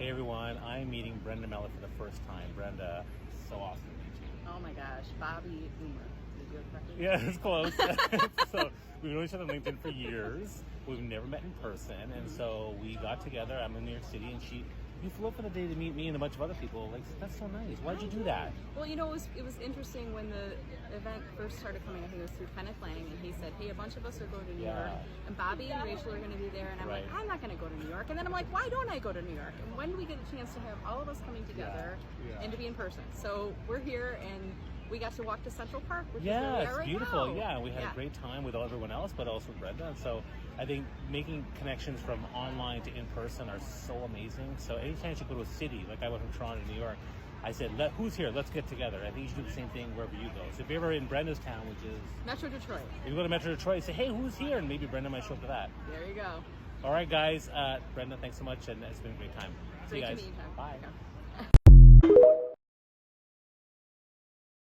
Hey everyone, I'm meeting Brenda Meller for the first time. Brenda, so awesome to meet you. Oh my gosh, Bobby Umar. Did you correctly? Yeah, it's close. So we've known each other on LinkedIn for years. We've never met in person, and so we got together. I'm in New York City, and you flew up for the day to meet me and a bunch of other people. Like, that's so nice. Why'd you do that? Well, it was interesting when the event first started coming. I think it was through Kenneth Lang, and he said, "Hey, a bunch of us are going to New York, and Bobby and Rachel are going to be there." And I'm like, "I'm not going to go to New York." And then I'm like, "Why don't I go to New York? And when do we get a chance to have all of us coming together and to be in person?" So we're here, and we got to walk to Central Park, which is where we are it's right beautiful. now. Yeah, we had a great time with everyone else, but also with Brenda. And so I think making connections from online to in person are so amazing. So anytime you go to a city, like I went from Toronto to New York, I said, who's here? Let's get together. I think you should do the same thing wherever you go. So if you're ever in Brenda's town, which is Metro Detroit. If you go to Metro Detroit, say, hey, who's here? And maybe Brenda might show up to that. There you go. All right, guys. Brenda, thanks so much, and it's been a great time. See you guys. Great to meet you. Bye. Okay.